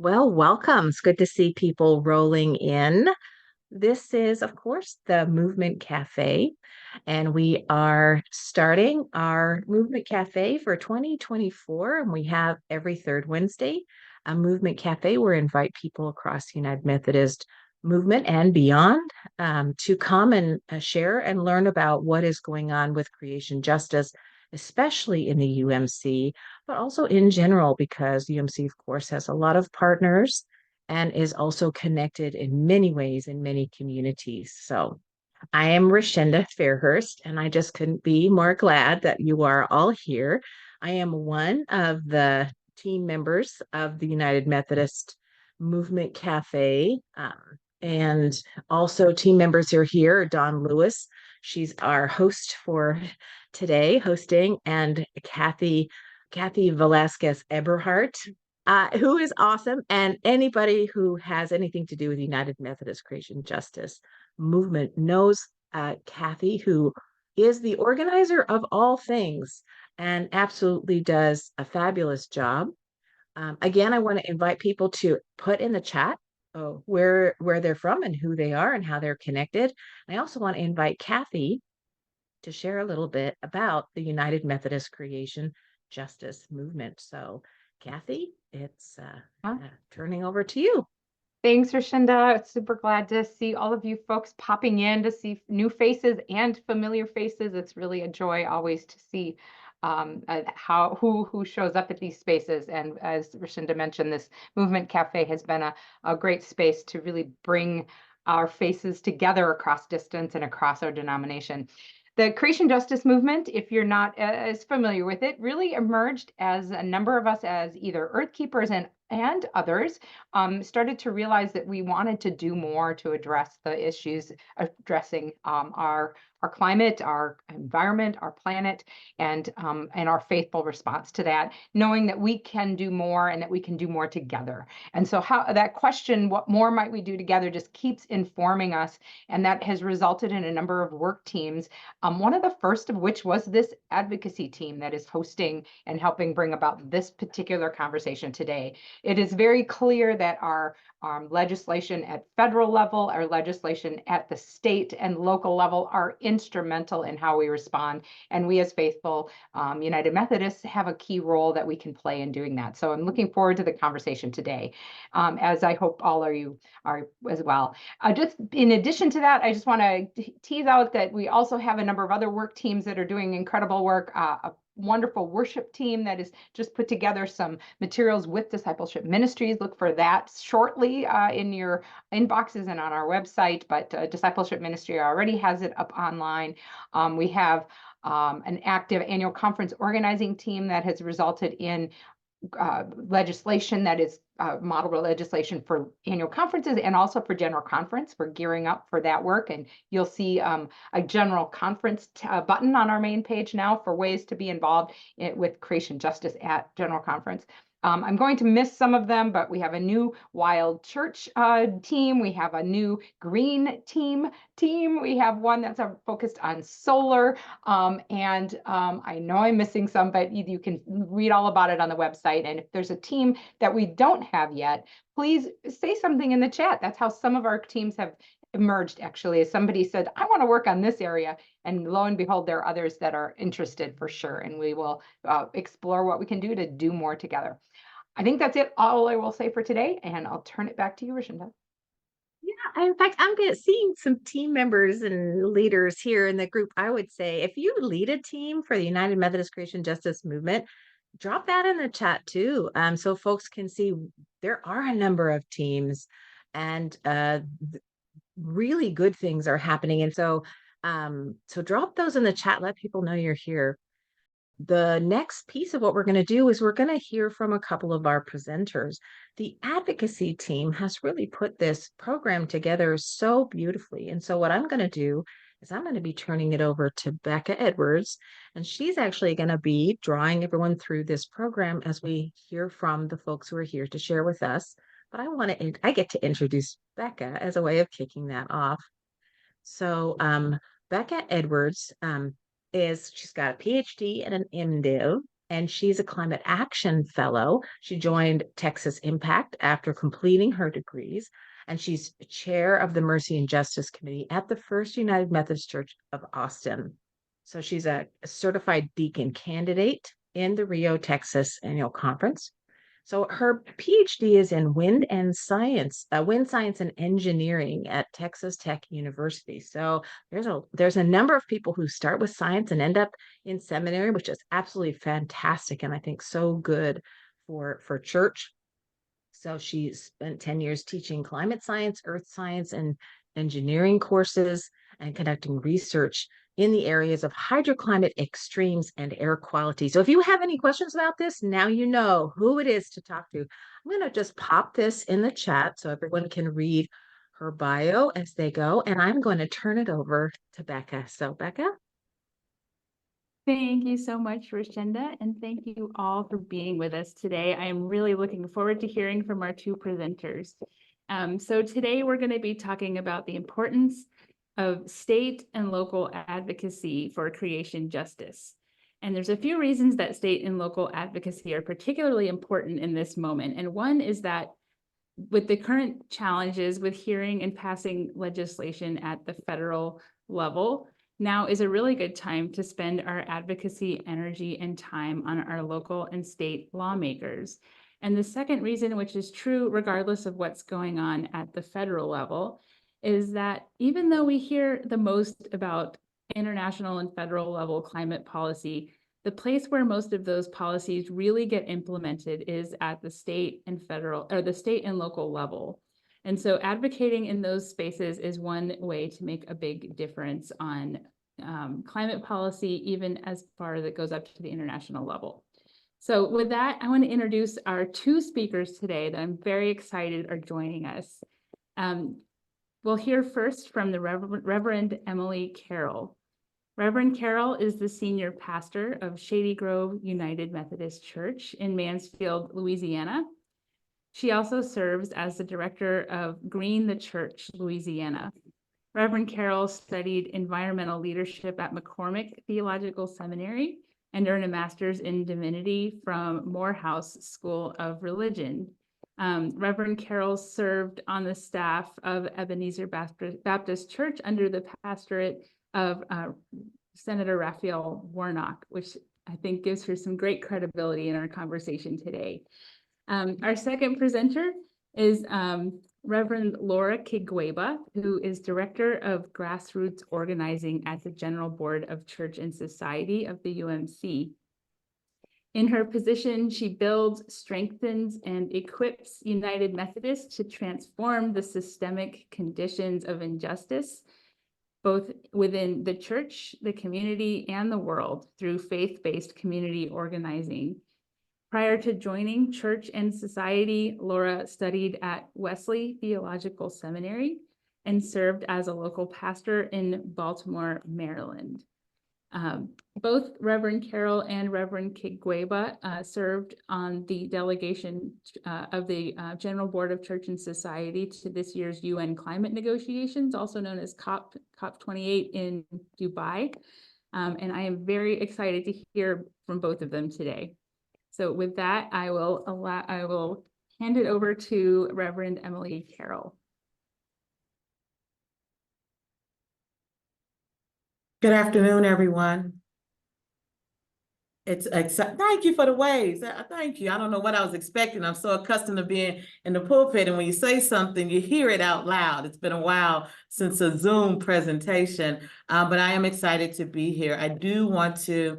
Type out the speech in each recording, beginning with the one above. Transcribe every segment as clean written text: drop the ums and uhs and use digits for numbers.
Well, welcome. It's good to see people rolling in. This is, of course, the Movement Cafe, and we are starting our Movement Cafe for 2024. And we have every third Wednesday a Movement Cafe where we invite people across the United Methodist movement and beyond to come and share and learn about what is going on with creation justice, especially in the UMC, but also in general, because UMC, of course, has a lot of partners and is also connected in many ways in many communities. So I am Rashinda Fairhurst, and I just couldn't be more glad that you are all here. I am one of the team members of the United Methodist Movement Cafe. And also team members are here, Dawn Lewis. She's our host for today, hosting, and Kathy Velasquez Eberhardt, who is awesome. And anybody who has anything to do with United Methodist Creation Justice movement knows Kathy, who is the organizer of all things and absolutely does a fabulous job. Again, I want to invite people to put in the chat where they're from and who they are and how they're connected. I also want to invite Kathy to share a little bit about the United Methodist Creation Justice movement. So, Kathy, it's turning over to you. Thanks, Rashinda. Super glad to see all of you folks popping in to see new faces and familiar faces. It's really a joy always to see who shows up at these spaces. And as Rashinda mentioned, this Movement Cafe has been a great space to really bring our faces together across distance and across our denomination. The creation justice movement, if you're not as familiar with it, really emerged as a number of us as either earth keepers and others started to realize that we wanted to do more to address the issues addressing our climate, our environment, our planet, and our faithful response to that, knowing that we can do more and that we can do more together. And so how that question, what more might we do together, just keeps informing us. And that has resulted in a number of work teams, one of the first of which was this advocacy team that is hosting and helping bring about this particular conversation today. It is very clear that our legislation at federal level, our legislation at the state and local level are instrumental in how we respond. And we as faithful United Methodists have a key role that we can play in doing that. So I'm looking forward to the conversation today, as I hope all of you are as well. Just in addition to that, I just want to tease out that we also have a number of other work teams that are doing incredible work. A wonderful worship team that has just put together some materials with discipleship ministries. Look for that shortly in your inboxes and on our website, but discipleship ministry already has it up online. We have an active annual conference organizing team that has resulted in legislation that is model legislation for annual conferences and also for general conference. We're gearing up for that work, and you'll see a general conference button on our main page now for ways to be involved with creation justice at general conference. I'm going to miss some of them, but we have a new wild church team. We have a new green team. We have one that's focused on solar. I know I'm missing some, but you can read all about it on the website. And if there's a team that we don't have yet, please say something in the chat. That's how some of our teams have emerged, actually, as somebody said, I want to work on this area. And lo and behold, there are others that are interested for sure. And we will explore what we can do to do more together. I think that's it, all I will say for today. And I'll turn it back to you, Rashinda. Yeah, in fact, I'm seeing some team members and leaders here in the group. I would say if you lead a team for the United Methodist Creation Justice Movement, drop that in the chat too, so folks can see there are a number of teams and really good things are happening. And so drop those in the chat, let people know you're here. The next piece of what we're going to do is we're going to hear from a couple of our presenters. The advocacy team has really put this program together so beautifully. And so what I'm going to do is I'm going to be turning it over to Becca Edwards, and she's actually going to be drawing everyone through this program as we hear from the folks who are here to share with us. But I get to introduce Becca as a way of kicking that off. So Becca Edwards she's got a PhD and an MDiv, and she's a climate action fellow. She joined Texas Impact after completing her degrees, and she's chair of the Mercy and Justice Committee at the First United Methodist Church of Austin. So she's a certified deacon candidate in the Rio, Texas annual conference. So her PhD is in wind science and engineering at Texas Tech University. So there's a number of people who start with science and end up in seminary, which is absolutely fantastic, and I think so good for church. So she spent 10 years teaching climate science, earth science, and engineering courses and conducting research in the areas of hydroclimate extremes and air quality. So if you have any questions about this, now you know who it is to talk to. I'm going to just pop this in the chat so everyone can read her bio as they go, and I'm going to turn it over to Becca. So Becca? Thank you so much, Rashenda, and thank you all for being with us today. I am really looking forward to hearing from our two presenters. So today we're going to be talking about the importance of state and local advocacy for creation justice. And there's a few reasons that state and local advocacy are particularly important in this moment. And one is that with the current challenges with hearing and passing legislation at the federal level, now is a really good time to spend our advocacy, energy, and time on our local and state lawmakers. And the second reason, which is true regardless of what's going on at the federal level, is that even though we hear the most about international and federal level climate policy, the place where most of those policies really get implemented is at the state and federal, or the state and local level. And so advocating in those spaces is one way to make a big difference on climate policy, even as far as it goes up to the international level. So with that, I want to introduce our two speakers today that I'm very excited are joining us. We'll hear first from the Reverend Emily Carroll. Reverend Carroll is the senior pastor of Shady Grove United Methodist Church in Mansfield, Louisiana. She also serves as the director of Green the Church, Louisiana. Reverend Carroll studied environmental leadership at McCormick Theological Seminary and earned a master's in divinity from Morehouse School of Religion. Reverend Carroll served on the staff of Ebenezer Baptist Church under the pastorate of Senator Raphael Warnock, which I think gives her some great credibility in our conversation today. Our second presenter is Reverend Laura Kigweba, who is Director of Grassroots Organizing at the General Board of Church and Society of the UMC. In her position, she builds, strengthens, and equips United Methodists to transform the systemic conditions of injustice, both within the church, the community, and the world through faith-based community organizing. Prior to joining Church and Society, Laura studied at Wesley Theological Seminary and served as a local pastor in Baltimore, Maryland. Both Reverend Carroll and Reverend Kigweba served on the delegation of the General Board of Church and Society to this year's UN climate negotiations, also known as COP28 in Dubai. And I am very excited to hear from both of them today. So with that, I will hand it over to Reverend Emily Carroll. Good afternoon, everyone. It's thank you for the waves. Thank you. I don't know what I was expecting. I'm so accustomed to being in the pulpit, and when you say something, you hear it out loud. It's been a while since a Zoom presentation, but I am excited to be here. I do want to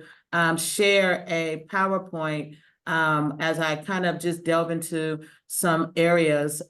share a PowerPoint as I kind of just delve into some areas.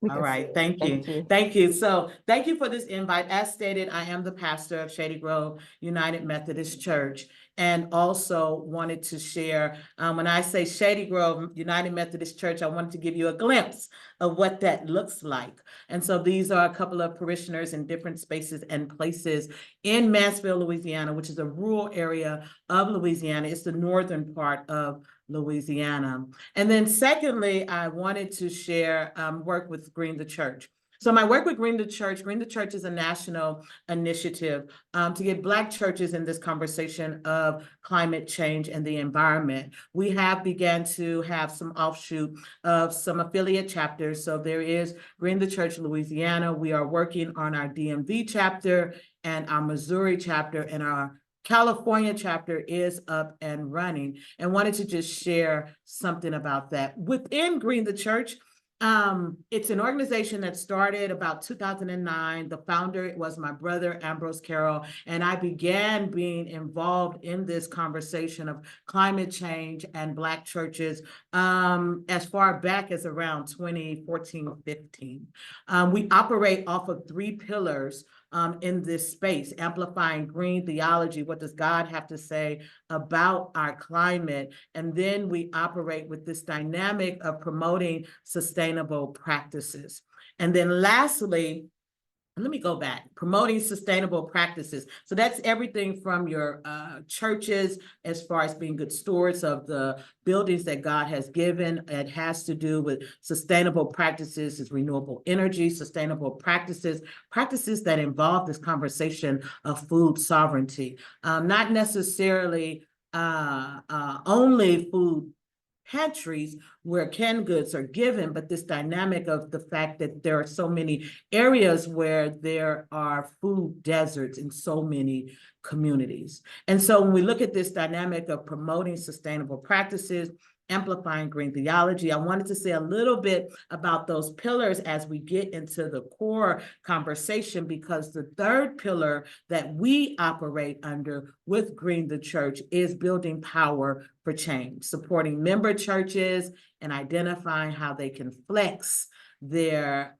All right, thank you. Thank you. So thank you for this invite. As stated, I am the pastor of Shady Grove United Methodist Church, and also wanted to share, when I say Shady Grove United Methodist Church, I wanted to give you a glimpse of what that looks like. And so these are a couple of parishioners in different spaces and places in Mansfield, Louisiana, which is a rural area of Louisiana. It's the northern part of Louisiana. And then secondly, I wanted to share work with Green the Church. So my work with Green the Church is a national initiative to get Black churches in this conversation of climate change and the environment. We have began to have some offshoot of some affiliate chapters. So there is Green the Church Louisiana. We are working on our DMV chapter and our Missouri chapter, and our California chapter is up and running, and wanted to just share something about that. Within Green the Church, it's an organization that started about 2009. The founder was my brother, Ambrose Carroll, and I began being involved in this conversation of climate change and Black churches as far back as around 2014, 15. We operate off of 3 pillars in this space: amplifying green theology. What does God have to say about our climate? And then we operate with this dynamic of promoting sustainable practices. And then lastly, let me go back, promoting sustainable practices. So that's everything from your churches, as far as being good stewards of the buildings that God has given. It has to do with sustainable practices, is renewable energy, sustainable practices, practices that involve this conversation of food sovereignty, not necessarily only food pantries where canned goods are given, but this dynamic of the fact that there are so many areas where there are food deserts in so many communities. And so when we look at this dynamic of promoting sustainable practices, amplifying green theology, I wanted to say a little bit about those pillars as we get into the core conversation, because the third pillar that we operate under with Green the Church is building power for change, supporting member churches and identifying how they can flex their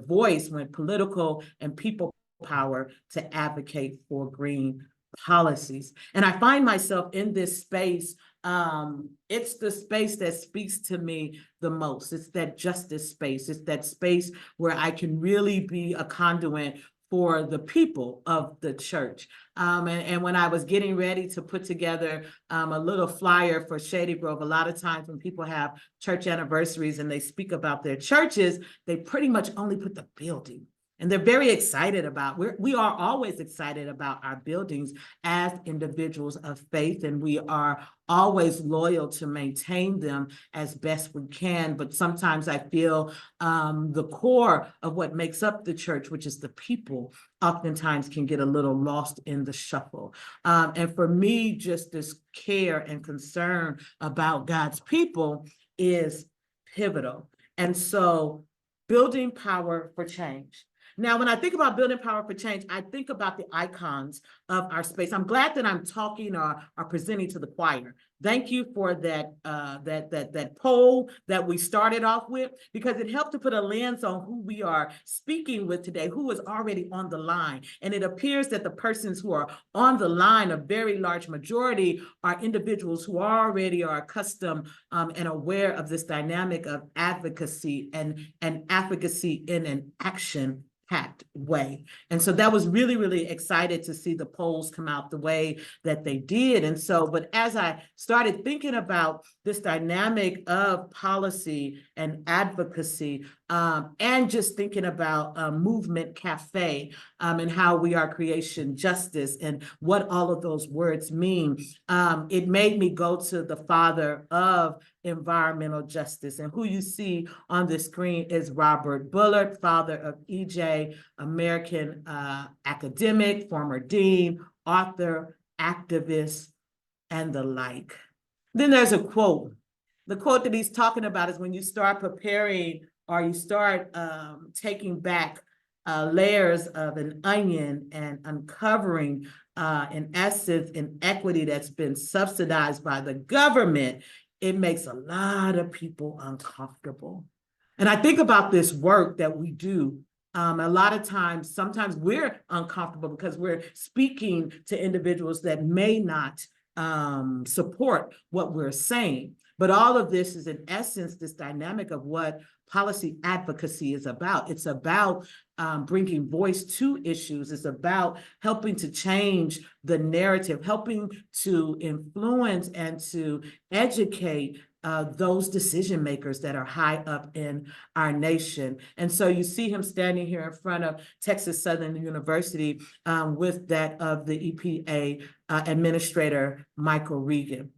voice when political and people power to advocate for green policies. And I find myself in this space. It's the space that speaks to me the most. It's that justice space. It's that space where I can really be a conduit for the people of the church. And when I was getting ready to put together a little flyer for Shady Grove, a lot of times when people have church anniversaries and they speak about their churches, they pretty much only put the building. And they're very excited about, we are always excited about our buildings as individuals of faith, and we are always loyal to maintain them as best we can. But sometimes I feel the core of what makes up the church, which is the people, oftentimes can get a little lost in the shuffle. And for me, just this care and concern about God's people is pivotal. And so building power for change. Now, when I think about building power for change, I think about the icons of our space. I'm glad that I'm talking or presenting to the choir. Thank you for that poll that we started off with, because it helped to put a lens on who we are speaking with today, who is already on the line. And it appears that the persons who are on the line, a very large majority, are individuals who already are accustomed and aware of this dynamic of advocacy and advocacy in an action packed way. And so that was really, really excited to see the polls come out the way that they did. And so, but as I started thinking about this dynamic of policy and advocacy, and just thinking about Movement Café and how we are creation justice and what all of those words mean, it made me go to the father of environmental justice. And who you see on the screen is Robert Bullard, father of EJ, American academic, former dean, author, activist, and the like. Then there's a quote. The quote that he's talking about is when you start preparing or you start taking back layers of an onion and uncovering, in essence, inequity that's been subsidized by the government, it makes a lot of people uncomfortable. And I think about this work that we do. A lot of times, sometimes we're uncomfortable because we're speaking to individuals that may not support what we're saying. But all of this is, in essence, this dynamic of what policy advocacy is about. It's about bringing voice to issues. It's about helping to change the narrative, helping to influence and to educate those decision makers that are high up in our nation. And so you see him standing here in front of Texas Southern University with that of the EPA Administrator Michael Regan.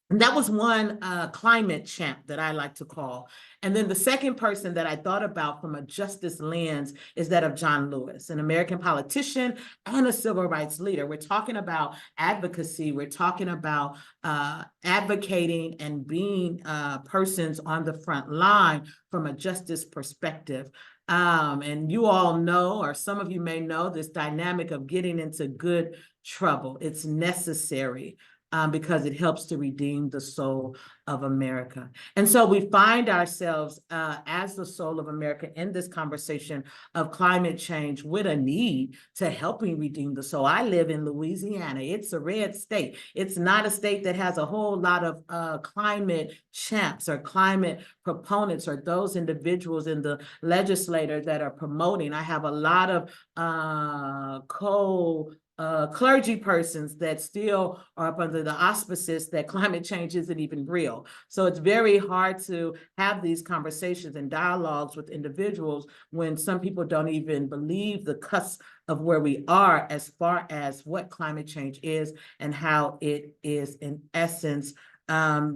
And that was one climate champ that I like to call. And then the second person that I thought about from a justice lens is that of John Lewis, an American politician and a civil rights leader. We're talking about advocacy. We're talking about advocating and being persons on the front line from a justice perspective. And you all know, or some of you may know, this dynamic of getting into good trouble. It's necessary. Because it helps to redeem the soul of America. And so we find ourselves as the soul of America in this conversation of climate change with a need to helping redeem the soul. I live in Louisiana. It's a red state. It's not a state that has a whole lot of climate champs or climate proponents or those individuals in the legislature that are promoting. I have a lot of clergy persons that still are up under the auspices that climate change isn't even real. So it's very hard to have these conversations and dialogues with individuals when some people don't even believe the cusp of where we are as far as what climate change is and how it is in essence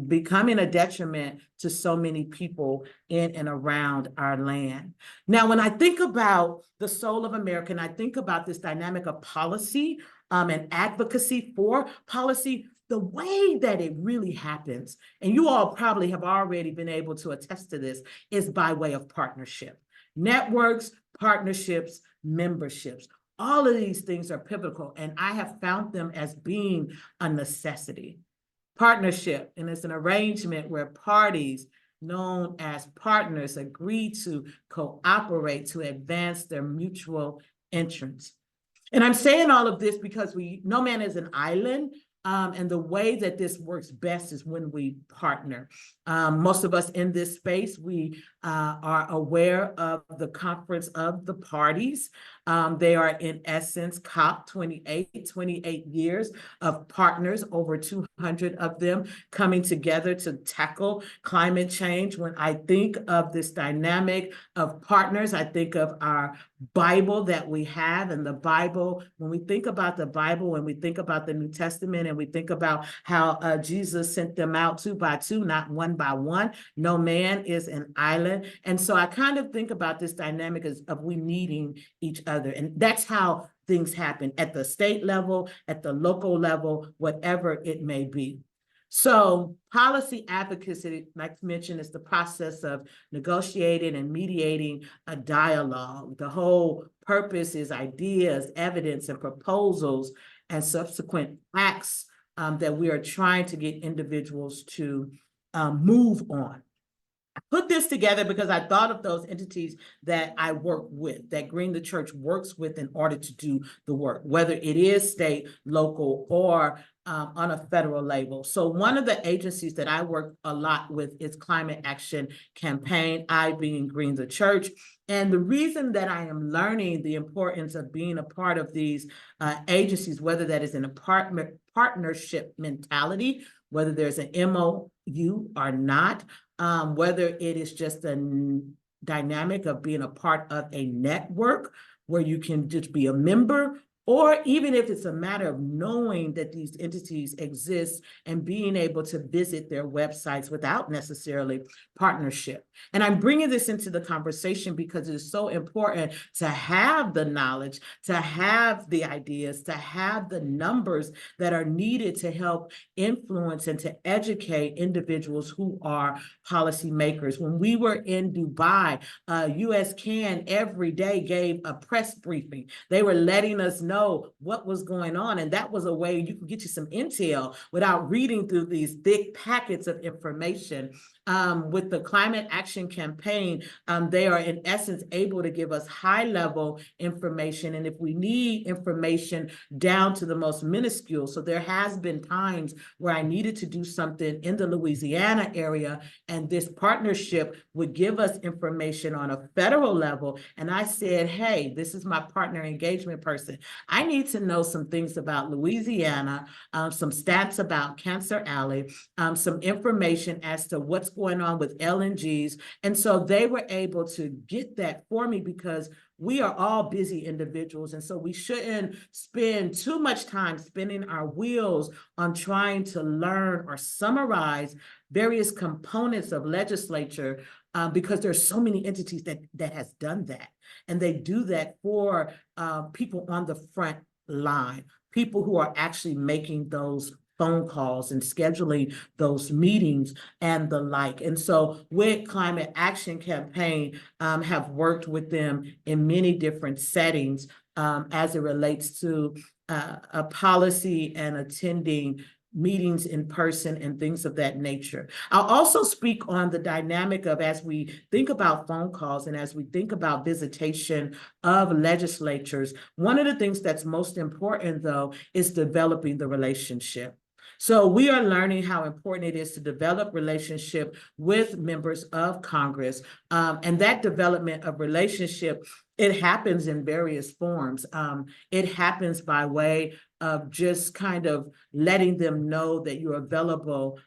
becoming a detriment to so many people in and around our land. Now, when I think about the soul of America, and I think about this dynamic of policy and advocacy for policy, the way that it really happens, and you all probably have already been able to attest to this, is by way of partnership. Networks, partnerships, memberships. All of these things are pivotal, and I have found them as being a necessity. Partnership, and it's an arrangement where parties known as partners agree to cooperate to advance their mutual interests. And I'm saying all of this because no man is an island, and the way that this works best is when we partner. Most of us in this space, we are aware of the Conference of the Parties. They are in essence COP28, 28 years of partners, over 200 of them coming together to tackle climate change. When I think of this dynamic of partners, I think of our Bible that we have, and the Bible, when we think about the Bible, when we think about the New Testament, and we think about how Jesus sent them out 2 by 2, not 1 by 1, no man is an island. And so I kind of think about this dynamic of we needing each other. And that's how things happen at the state level, at the local level, whatever it may be. So policy advocacy, like I mentioned, is the process of negotiating and mediating a dialogue. The whole purpose is ideas, evidence, and proposals, and subsequent acts that we are trying to get individuals to move on. I put this together because I thought of those entities that I work with, that Green the Church works with in order to do the work, whether it is state, local, or on a federal level. So one of the agencies that I work a lot with is Climate Action Campaign, I being Green the Church. And the reason that I am learning the importance of being a part of these agencies, whether that is in a partnership mentality, whether there's an MOU or not, whether it is just a dynamic of being a part of a network where you can just be a member, or even if it's a matter of knowing that these entities exist and being able to visit their websites without necessarily partnership. And I'm bringing this into the conversation because it is so important to have the knowledge, to have the ideas, to have the numbers that are needed to help influence and to educate individuals who are policymakers. When we were in Dubai, US CAN every day gave a press briefing. They were letting us know what was going on, and that was a way you could get you some intel without reading through these thick packets of information. With the Climate Action Campaign, they are in essence able to give us high-level information, and if we need information down to the most minuscule. So there has been times where I needed to do something in the Louisiana area, and this partnership would give us information on a federal level, and I said, hey, this is my partner engagement person. I need to know some things about Louisiana, some stats about Cancer Alley, some information as to what's going on with LNGs. And so they were able to get that for me because we are all busy individuals. And so we shouldn't spend too much time spinning our wheels on trying to learn or summarize various components of legislature because there's so many entities that has done that. And they do that for people on the front line, people who are actually making those phone calls and scheduling those meetings and the like. And so with Climate Action Campaign, have worked with them in many different settings as it relates to a policy and attending meetings in person and things of that nature. I'll also speak on the dynamic of, as we think about phone calls and as we think about visitation of legislatures, one of the things that's most important, though, is developing the relationship. So we are learning how important it is to develop relationship with members of Congress. And that development of relationship, it happens in various forms. It happens by way of just kind of letting them know that you're available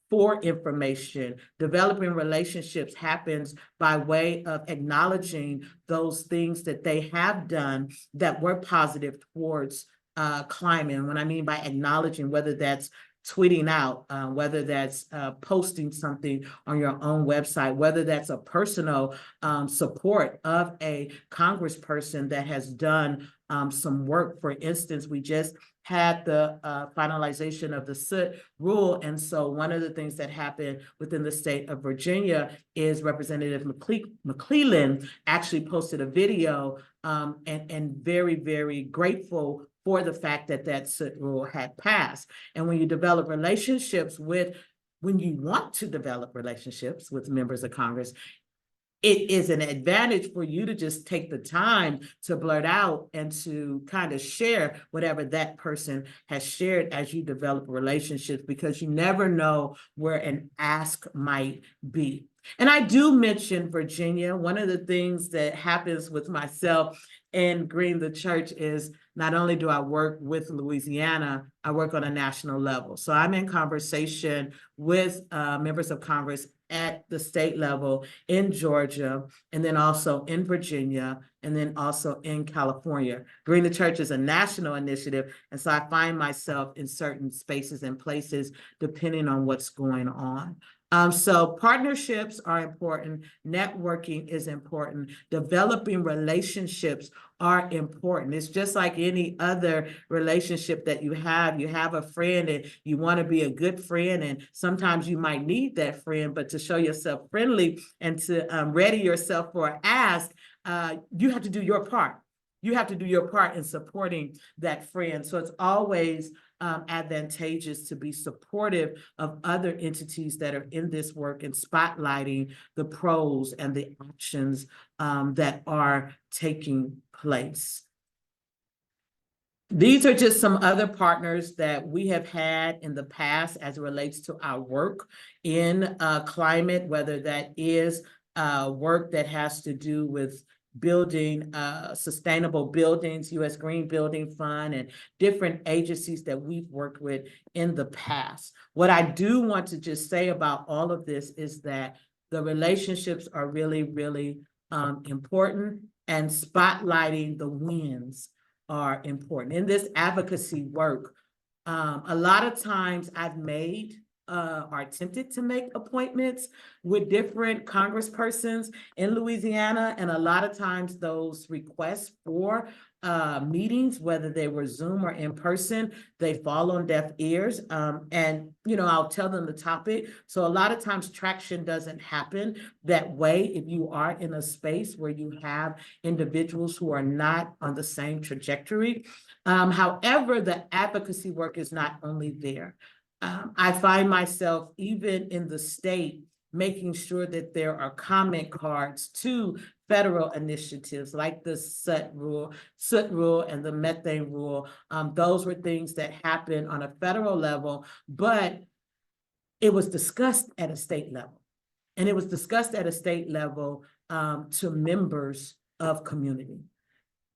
for information. Developing relationships happens by way of acknowledging those things that they have done that were positive towards climate. And what I mean by acknowledging, whether that's tweeting out, whether that's posting something on your own website, whether that's a personal support of a congressperson that has done some work. For instance, we just had the finalization of the soot rule. And so one of the things that happened within the state of Virginia is Representative McClellan actually posted a video and very, very grateful for the fact that that soot rule had passed. And when you develop relationships when you want to develop relationships with members of Congress, it is an advantage for you to just take the time to blurt out and to kind of share whatever that person has shared as you develop relationships, because you never know where an ask might be. And I do mention Virginia. One of the things that happens with myself and Green the Church is not only do I work with Louisiana, I work on a national level. So I'm in conversation with members of Congress at the state level in Georgia, and then also in Virginia, and then also in California. Green the Church is a national initiative, and so I find myself in certain spaces and places depending on what's going on. So partnerships are important. Networking is important. Developing relationships are important. It's just like any other relationship that you have. You have a friend and you want to be a good friend, and sometimes you might need that friend, but to show yourself friendly and to ready yourself for an ask, you have to do your part. You have to do your part in supporting that friend. So it's always advantageous to be supportive of other entities that are in this work and spotlighting the pros and the actions that are taking place. These are just some other partners that we have had in the past as it relates to our work in climate, whether that is work that has to do with building sustainable buildings, U.S. Green Building Fund, and different agencies that we've worked with in the past. What I do want to just say about all of this is that the relationships are really, really important, and spotlighting the wins are important. In this advocacy work, a lot of times I've made or attempted to make appointments with different congresspersons in Louisiana, and a lot of times those requests for meetings, whether they were Zoom or in person, they fall on deaf ears. And I'll tell them the topic. So a lot of times traction doesn't happen that way if you are in a space where you have individuals who are not on the same trajectory. However, the advocacy work is not only there. I find myself even in the state making sure that there are comment cards to federal initiatives like the soot rule and the methane rule. Those were things that happened on a federal level, but it was discussed at a state level. And it was discussed at a state level to members of community.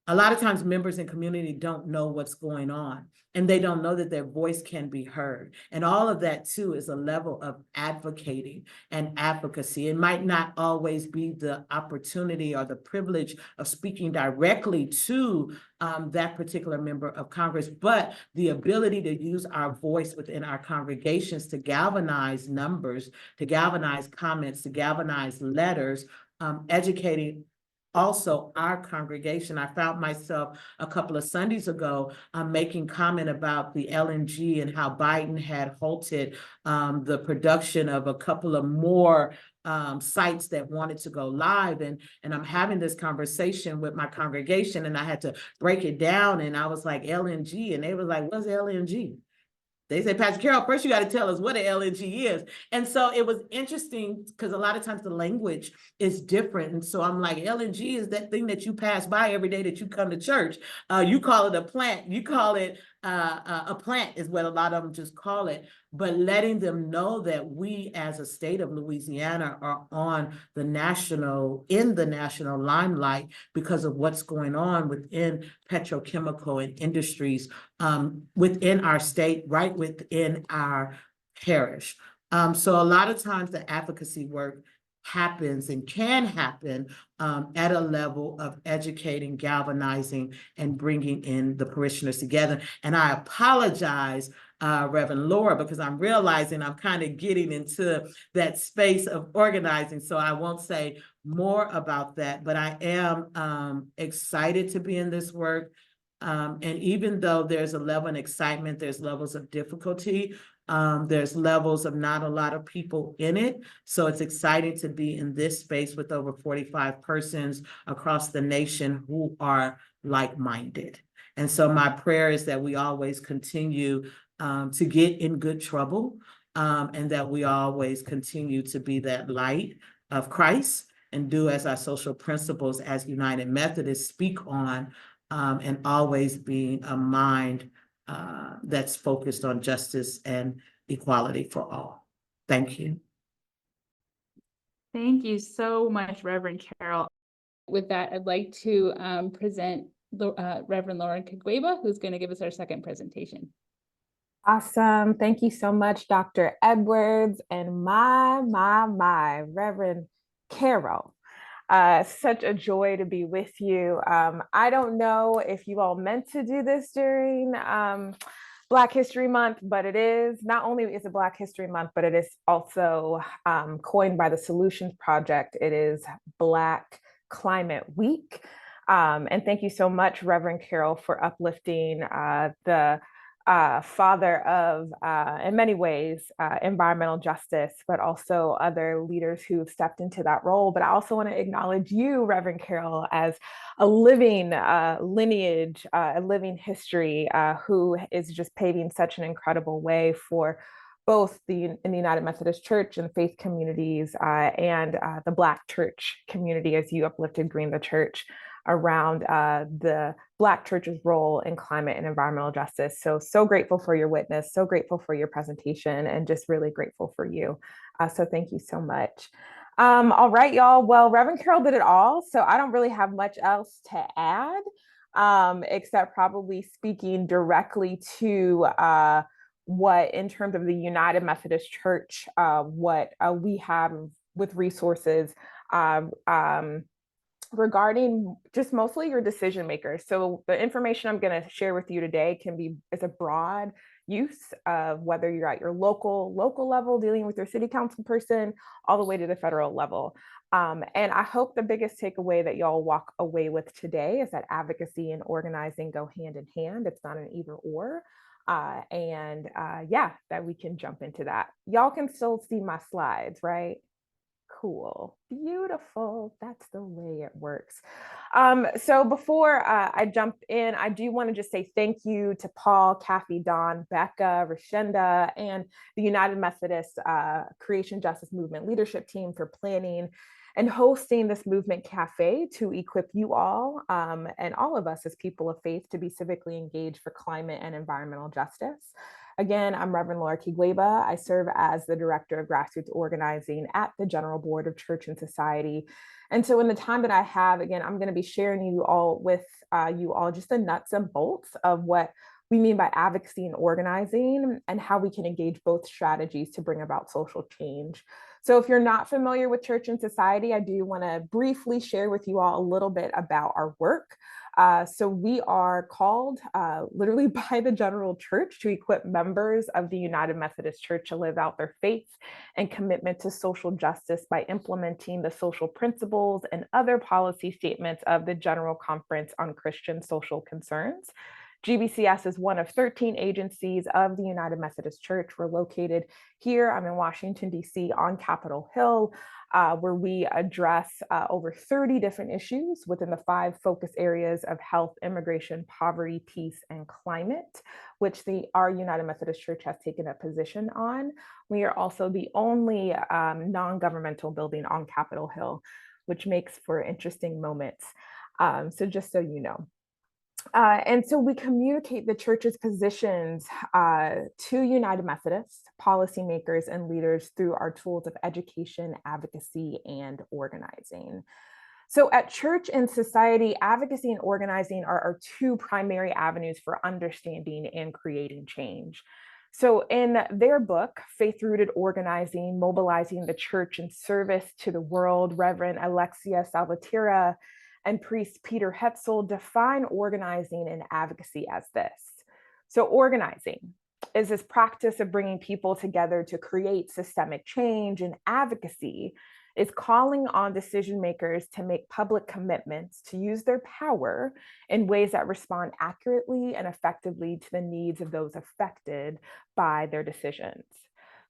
a lot of times members in community don't know what's going on, and they don't know that their voice can be heard. And all of that too is a level of advocating and advocacy. It might not always be the opportunity or the privilege of speaking directly to that particular member of Congress, but the ability to use our voice within our congregations to galvanize numbers, to galvanize comments, to galvanize letters, educating also our congregation. I found myself a couple of Sundays ago making comment about the LNG and how Biden had halted the production of a couple of more sites that wanted to go live. And I'm having this conversation with my congregation, and I had to break it down. And I was like, LNG, and they were like, what's LNG? They said, Pastor Carol, first you got to tell us what an LNG is. And so it was interesting because a lot of times the language is different. And so I'm like, LNG is that thing that you pass by every day that you come to church. You call it a plant. You call it a plant is what a lot of them just call it. But letting them know that we as a state of Louisiana are in the national limelight because of what's going on within petrochemical and industries within our state, right within our parish. So a lot of times the advocacy work happens and can happen at a level of educating, galvanizing, and bringing in the parishioners together. And I apologize, Reverend Laura, because I'm realizing I'm kind of getting into that space of organizing. So I won't say more about that, but I am excited to be in this work. And even though there's a level of excitement, there's levels of difficulty, there's levels of not a lot of people in it. So it's exciting to be in this space with over 45 persons across the nation who are like-minded. And so my prayer is that we always continue to get in good trouble, and that we always continue to be that light of Christ and do as our social principles as United Methodists speak on, and always being a mind that's focused on justice and equality for all. Thank you. Thank you so much, Reverend Carol. With that, I'd like to present Reverend Lauren Kagweba, who's going to give us our second presentation. Awesome. Thank you so much, Dr. Edwards, and my Reverend Carol. Such a joy to be with you. I don't know if you all meant to do this during Black History Month, but it is not only is it Black History Month, but it is also coined by the Solutions Project. It is Black Climate Week. And thank you so much, Reverend Carol, for uplifting the father of, in many ways, environmental justice, but also other leaders who've stepped into that role. But I also want to acknowledge you, Reverend Carol, as a living lineage, a living history, who is just paving such an incredible way for both in the United Methodist Church and faith communities and the Black church community, as you uplifted Green the Church around the Black church's role in climate and environmental justice. So grateful for your witness, so grateful for your presentation, and just really grateful for you. So thank you so much. All right, y'all. Well, Reverend Carol did it all, so I don't really have much else to add, except probably speaking directly to what, in terms of the United Methodist Church, what we have with resources regarding just mostly your decision makers. So the information I'm going to share with you today is a broad use of whether you're at your local level dealing with your city council person, all the way to the federal level. And I hope the biggest takeaway that y'all walk away with today is that advocacy and organizing go hand in hand. It's not an either or. Yeah, that we can jump into that. Y'all can still see my slides, right? Cool, beautiful. That's the way it works. So before I jump in, I do want to just say thank you to Paul, Kathy, Dawn, Becca, Rashenda, and the United Methodist Creation Justice Movement leadership team for planning and hosting this movement cafe to equip you all and all of us as people of faith to be civically engaged for climate and environmental justice. Again, I'm Reverend Laura Kigweba. I serve as the Director of Grassroots Organizing at the General Board of Church and Society. And so in the time that I have, again, I'm going to be sharing you all with you all just the nuts and bolts of what we mean by advocacy and organizing and how we can engage both strategies to bring about social change. So if you're not familiar with church and society, I do want to briefly share with you all a little bit about our work. So we are called literally by the General Church to equip members of the United Methodist Church to live out their faith and commitment to social justice by implementing the social principles and other policy statements of the General Conference on Christian Social Concerns. GBCS is one of 13 agencies of the United Methodist Church. We're located here, I'm in Washington, D.C. on Capitol Hill, where we address over 30 different issues within the 5 focus areas of health, immigration, poverty, peace, and climate, which our United Methodist Church has taken a position on. We are also the only non-governmental building on Capitol Hill, which makes for interesting moments. So just so you know. And so we communicate the church's positions to United Methodists, policymakers, and leaders through our tools of education, advocacy, and organizing. So at church and society, advocacy and organizing are our 2 primary avenues for understanding and creating change. So in their book, Faith-Rooted Organizing, Mobilizing the Church in Service to the World, Reverend Alexia Salvatierra and priest Peter Hetzel define organizing and advocacy as this. So organizing is this practice of bringing people together to create systemic change, and advocacy is calling on decision makers to make public commitments to use their power in ways that respond accurately and effectively to the needs of those affected by their decisions.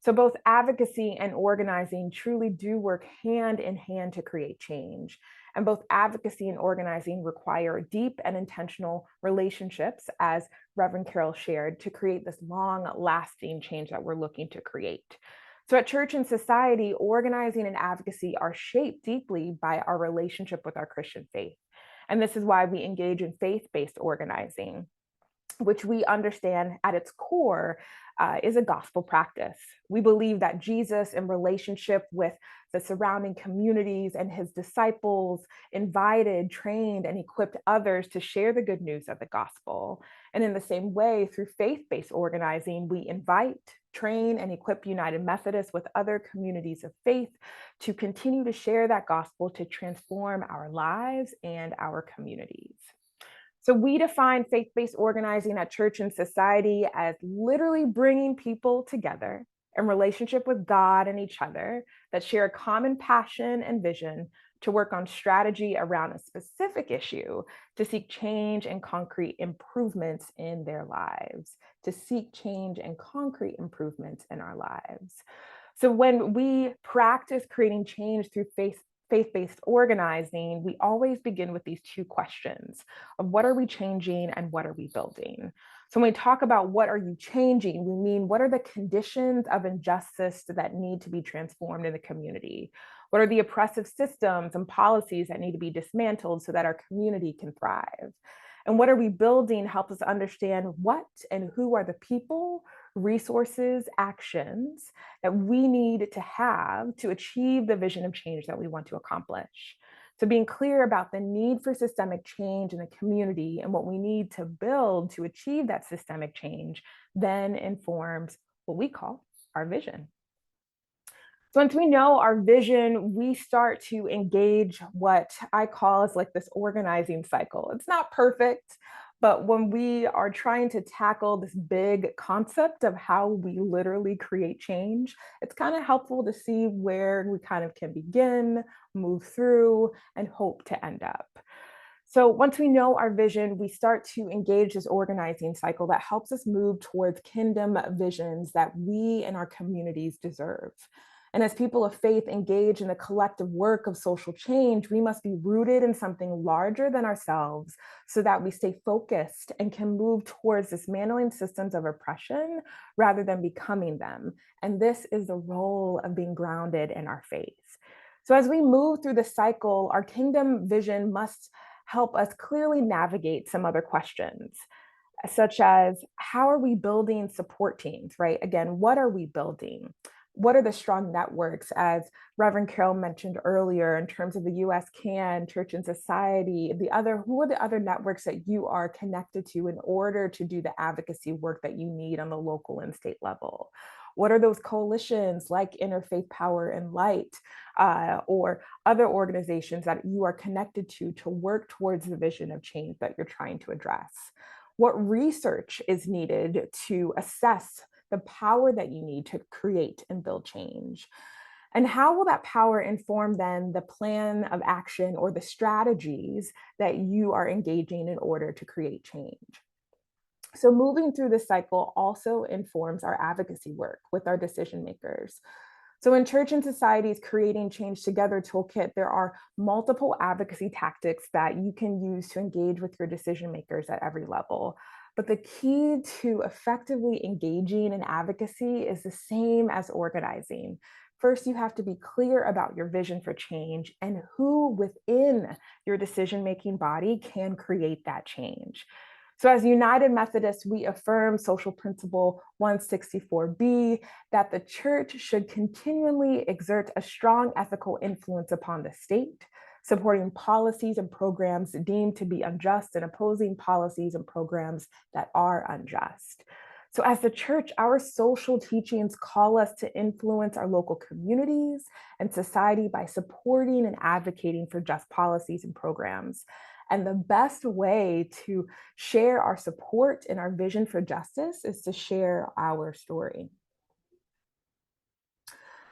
So both advocacy and organizing truly do work hand in hand to create change. And both advocacy and organizing require deep and intentional relationships, as Reverend Carol shared, to create this long-lasting change that we're looking to create. So at church and society, organizing and advocacy are shaped deeply by our relationship with our Christian faith. And this is why we engage in faith-based organizing, which we understand at its core is a gospel practice. We believe that Jesus, in relationship with the surrounding communities and his disciples, invited, trained, and equipped others to share the good news of the gospel. And in the same way, through faith-based organizing, we invite, train, and equip United Methodists with other communities of faith to continue to share that gospel to transform our lives and our communities. So we define faith-based organizing at church and society as literally bringing people together in relationship with God and each other that share a common passion and vision to work on strategy around a specific issue, to seek change and concrete improvements in their lives, to seek change and concrete improvements in our lives. So when we practice creating change through faith-based organizing, we always begin with these 2 questions of what are we changing and what are we building? So when we talk about what are you changing, we mean what are the conditions of injustice that need to be transformed in the community? What are the oppressive systems and policies that need to be dismantled so that our community can thrive? And what are we building helps us understand what and who are the people, resources, actions that we need to have to achieve the vision of change that we want to accomplish. So being clear about the need for systemic change in the community and what we need to build to achieve that systemic change then informs what we call our vision. So once we know our vision, we start to engage what I call as like this organizing cycle. It's not perfect, but when we are trying to tackle this big concept of how we literally create change, it's kind of helpful to see where we kind of can begin, move through, and hope to end up. So once we know our vision, we start to engage this organizing cycle that helps us move towards kingdom visions that we and our communities deserve. And as people of faith engage in the collective work of social change, we must be rooted in something larger than ourselves so that we stay focused and can move towards dismantling systems of oppression rather than becoming them. And this is the role of being grounded in our faith. So as we move through the cycle, our kingdom vision must help us clearly navigate some other questions. such as how are we building support teams, right? Again, what are we building? What are the strong networks, as Reverend Carroll mentioned earlier, in terms of the US CAN, Church and Society, who are the other networks that you are connected to in order to do the advocacy work that you need on the local and state level? What are those coalitions like Interfaith Power and Light, or other organizations that you are connected to work towards the vision of change that you're trying to address? What research is needed to assess the power that you need to create and build change? And how will that power inform then the plan of action or the strategies that you are engaging in order to create change? So moving through this cycle also informs our advocacy work with our decision makers. So in Church and Society's Creating Change Together toolkit, there are multiple advocacy tactics that you can use to engage with your decision makers at every level. But the key to effectively engaging in advocacy is the same as organizing. First, you have to be clear about your vision for change and who within your decision-making body can create that change. So as United Methodists, we affirm social principle 164B, that the church should continually exert a strong ethical influence upon the state, supporting policies and programs deemed to be unjust and opposing policies and programs that are unjust. So as the church, our social teachings call us to influence our local communities and society by supporting and advocating for just policies and programs. And the best way to share our support and our vision for justice is to share our story.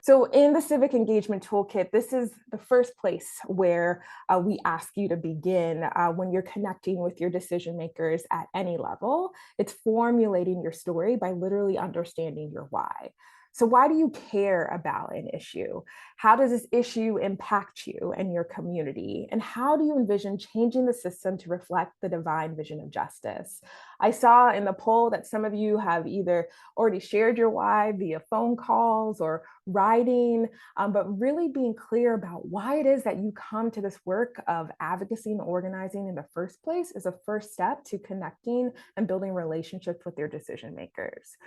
So in the Civic Engagement Toolkit, this is the first place where we ask you to begin when you're connecting with your decision makers at any level. It's formulating your story by literally understanding your why. So why do you care about an issue? How does this issue impact you and your community? And how do you envision changing the system to reflect the divine vision of justice? I saw in the poll that some of you have either already shared your why via phone calls or writing, but really being clear about why it is that you come to this work of advocacy and organizing in the first place is a first step to connecting and building relationships with your decision makers.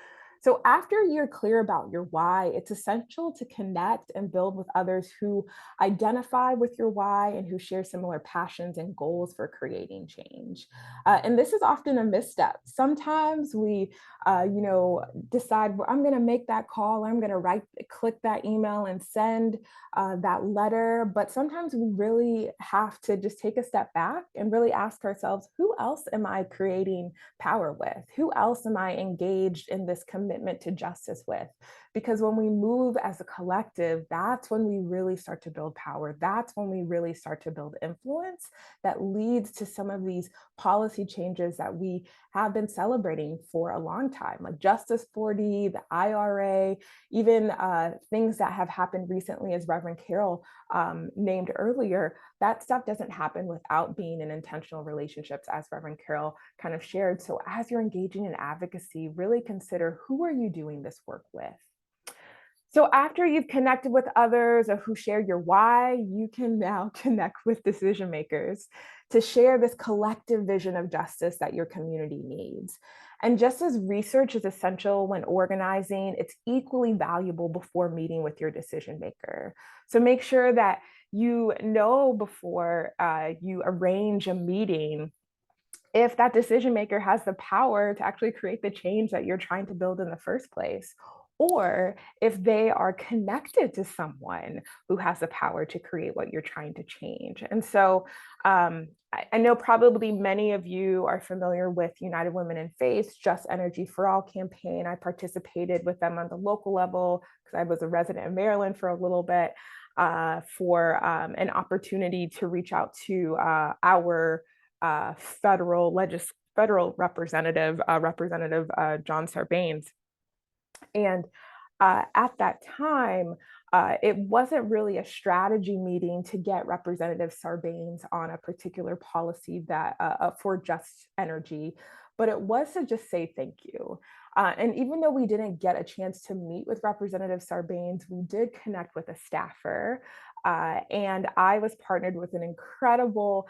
So after you're clear about your why, it's essential to connect and build with others who identify with your why and who share similar passions and goals for creating change. And this is often a misstep. Sometimes we, decide, well, I'm going to make that call, I'm going to click that email and send that letter. But sometimes we really have to just take a step back and really ask ourselves, who else am I creating power with? Who else am I engaged in this commitment to justice with? Because when we move as a collective, that's when we really start to build power. That's when we really start to build influence that leads to some of these policy changes that we have been celebrating for a long time, like Justice 40, the IRA, even things that have happened recently, as Reverend Carroll named earlier. That stuff doesn't happen without being in intentional relationships, as Reverend Carroll kind of shared. So as you're engaging in advocacy, really consider, who are you doing this work with? So after you've connected with others or who share your why, you can now connect with decision makers to share this collective vision of justice that your community needs. And just as research is essential when organizing, it's equally valuable before meeting with your decision maker. So make sure that you know before you arrange a meeting if that decision maker has the power to actually create the change that you're trying to build in the first place, or if they are connected to someone who has the power to create what you're trying to change. And so I know probably many of you are familiar with United Women in Faith's Just Energy for All campaign. I participated with them on the local level because I was a resident in Maryland for a little bit, for an opportunity to reach out to our federal representative, Representative John Sarbanes. And at that time, It wasn't really a strategy meeting to get Representative Sarbanes on a particular policy that for just energy, but it was to just say thank you. And even though we didn't get a chance to meet with Representative Sarbanes, we did connect with a staffer. And I was partnered with an incredible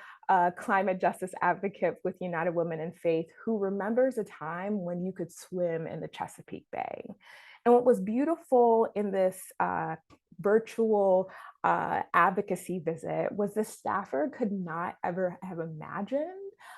climate justice advocate with United Women in Faith who remembers a time when you could swim in the Chesapeake Bay. And what was beautiful in this virtual advocacy visit was the staffer could not ever have imagined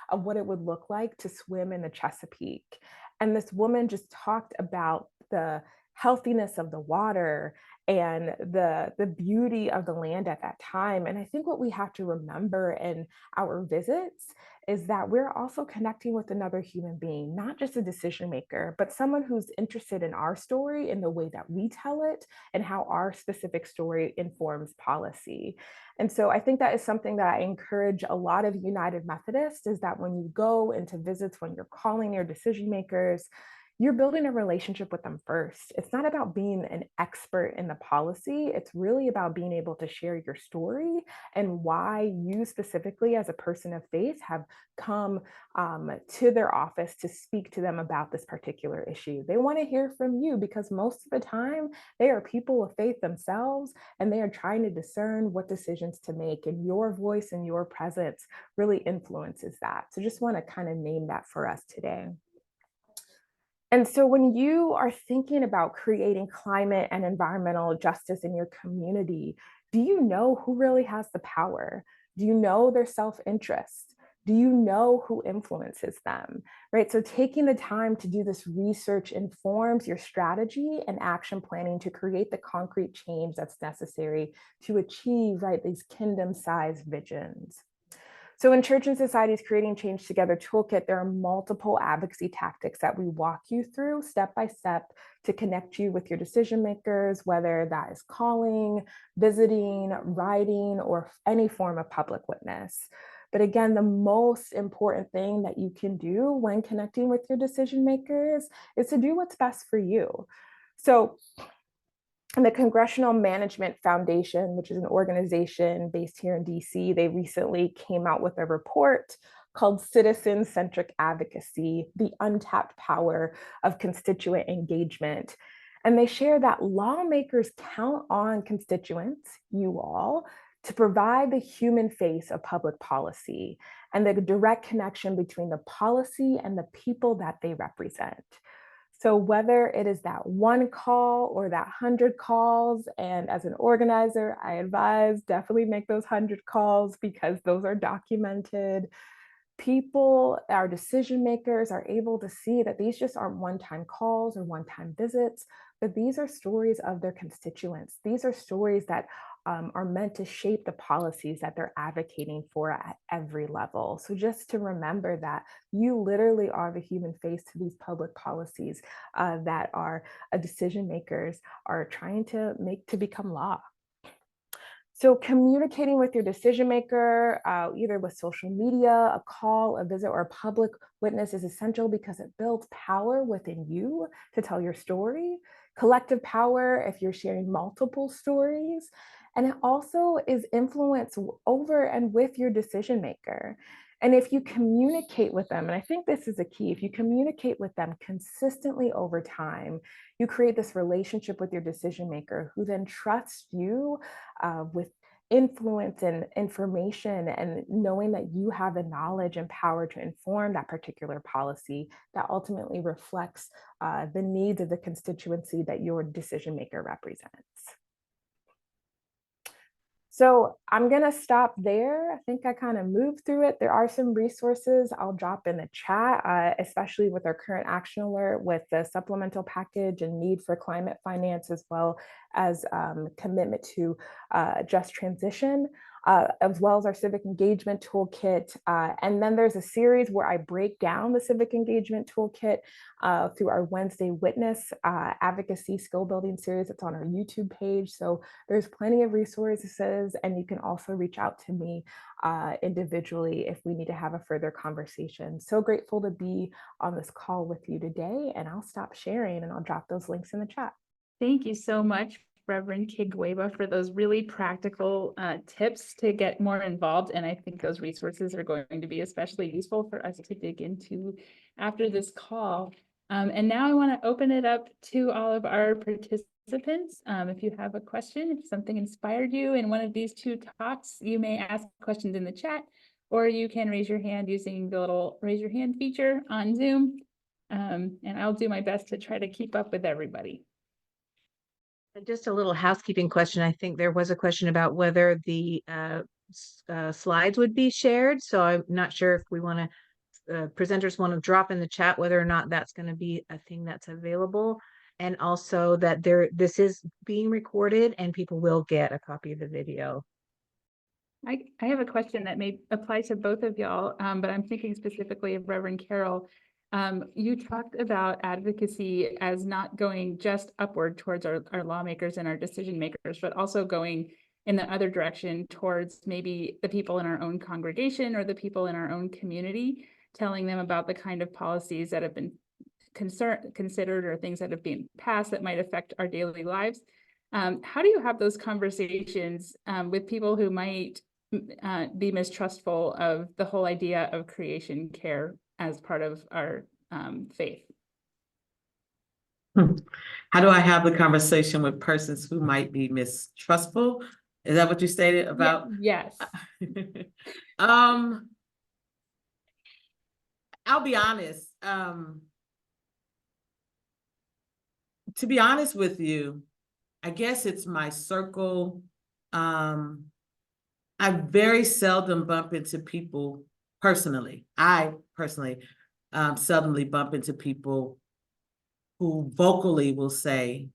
of what it would look like to swim in the Chesapeake. And this woman just talked about the healthiness of the water and the beauty of the land at that time. And I think what we have to remember in our visits is that we're also connecting with another human being, not just a decision maker, but someone who's interested in our story, in the way that we tell it, and how our specific story informs policy. And so I think that is something that I encourage a lot of United Methodists, is that when you go into visits, when you're calling your decision makers, you're building a relationship with them first. It's not about being an expert in the policy. It's really about being able to share your story and why you specifically, as a person of faith, have come to their office to speak to them about this particular issue. They want to hear from you because most of the time they are people of faith themselves, and they are trying to discern what decisions to make. And your voice and your presence really influences that. So just want to kind of name that for us today. And so when you are thinking about creating climate and environmental justice in your community, do you know who really has the power? Do you know their self-interest? Do you know who influences them, right? So taking the time to do this research informs your strategy and action planning to create the concrete change that's necessary to achieve, right, these kingdom-sized visions. So in Church and Society's Creating Change Together toolkit, there are multiple advocacy tactics that we walk you through step by step to connect you with your decision makers, whether that is calling, visiting, writing, or any form of public witness. But again, the most important thing that you can do when connecting with your decision makers is to do what's best for you. So and the Congressional Management Foundation, which is an organization based here in DC, they recently came out with a report called Citizen-Centric Advocacy, the Untapped Power of Constituent Engagement. And they share that lawmakers count on constituents, you all, to provide the human face of public policy and the direct connection between the policy and the people that they represent. So whether it is that one call or that 100 calls, and as an organizer, I advise definitely make those 100 calls because those are documented. People, our decision makers, are able to see that these just aren't one-time calls or one-time visits, but these are stories of their constituents. These are stories that are meant to shape the policies that they're advocating for at every level. So just to remember that you literally are the human face to these public policies that our decision makers are trying to make to become law. So communicating with your decision maker, either with social media, a call, a visit, or a public witness is essential because it builds power within you to tell your story, collective power if you're sharing multiple stories, and it also is influence over and with your decision maker. And if you communicate with them, and I think this is a key, if you communicate with them consistently over time, you create this relationship with your decision maker who then trusts you with influence and information, and knowing that you have the knowledge and power to inform that particular policy that ultimately reflects the needs of the constituency that your decision maker represents. So I'm going to stop there. I think I kind of moved through it. There are some resources I'll drop in the chat, especially with our current action alert with the supplemental package and need for climate finance, as well as commitment to just transition, as well as our civic engagement toolkit. And then there's a series where I break down the civic engagement toolkit through our Wednesday Witness advocacy skill building series. It's on our YouTube page. So there's plenty of resources, and you can also reach out to me individually if we need to have a further conversation. So grateful to be on this call with you today, and I'll stop sharing and I'll drop those links in the chat. Thank you so much Reverend Kigweba for those really practical tips to get more involved. And I think those resources are going to be especially useful for us to dig into after this call. And now I want to open it up to all of our participants. If you have a question, if something inspired you in one of these two talks, you may ask questions in the chat, or you can raise your hand using the little raise your hand feature on Zoom. And I'll do my best to try to keep up with everybody. And just a little housekeeping question. I think there was a question about whether the slides would be shared. So I'm not sure if we want to, presenters want to drop in the chat whether or not that's going to be a thing that's available. And also that this is being recorded and people will get a copy of the video. I have a question that may apply to both of y'all, but I'm thinking specifically of Reverend Carol. You talked about advocacy as not going just upward towards our lawmakers and our decision makers, but also going in the other direction towards maybe the people in our own congregation or the people in our own community, telling them about the kind of policies that have been considered or things that have been passed that might affect our daily lives. How do you have those conversations with people who might be mistrustful of the whole idea of creation care as part of our faith? How do I have the conversation with persons who might be mistrustful? Is that what you stated about? Yes. I'll be honest. To be honest with you, I guess it's my circle. I very seldom bump into people personally. I personally seldomly bump into people who vocally will say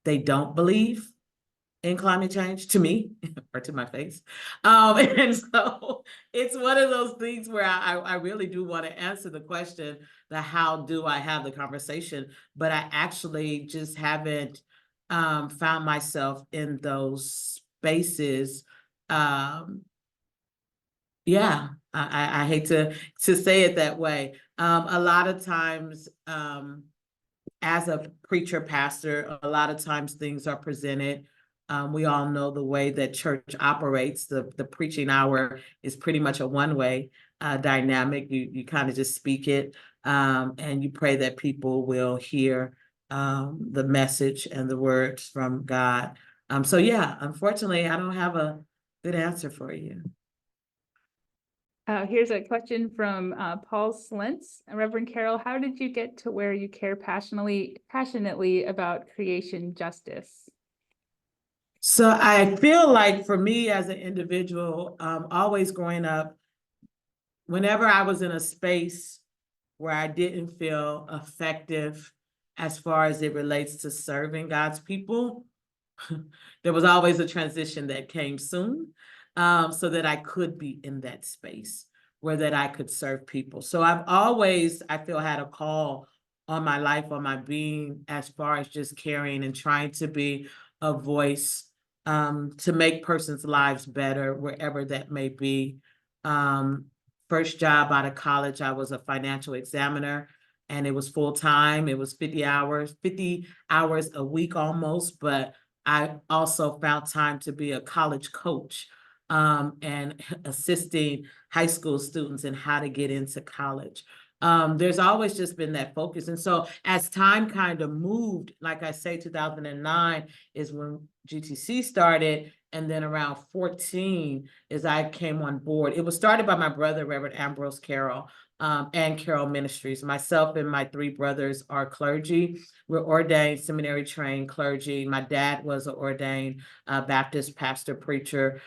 they don't believe in climate change to me or to my face. And so it's one of those things where I really do want to answer the question, the how do I have the conversation, but I actually just haven't found myself in those spaces. Yeah, I hate to say it that way. A lot of times, as a preacher pastor, a lot of times things are presented. We all know the way that church operates. The preaching hour is pretty much a one-way dynamic. You kind of just speak it, and you pray that people will hear the message and the words from God. So yeah, unfortunately, I don't have a good answer for you. Here's a question from Paul Slentz. Reverend Carol, how did you get to where you care passionately about creation justice? So I feel like for me as an individual, always growing up, whenever I was in a space where I didn't feel effective as far as it relates to serving God's people, there was always a transition that came soon, so that I could be in that space where that I could serve people. So I've always, I feel, had a call on my life, on my being, as far as just caring and trying to be a voice to make persons' lives better, wherever that may be. First job out of college, I was a financial examiner, and it was full-time. It was 50 hours a week almost, but I also found time to be a college coach and assisting high school students in how to get into college. There's always just been that focus. And so as time kind of moved, like I say, 2009 is when GTC started. And then around 14 is I came on board. It was started by my brother, Reverend Ambrose Carroll, and Carroll Ministries. Myself and my three brothers are clergy. We're ordained, seminary trained clergy. My dad was an ordained Baptist pastor, preacher.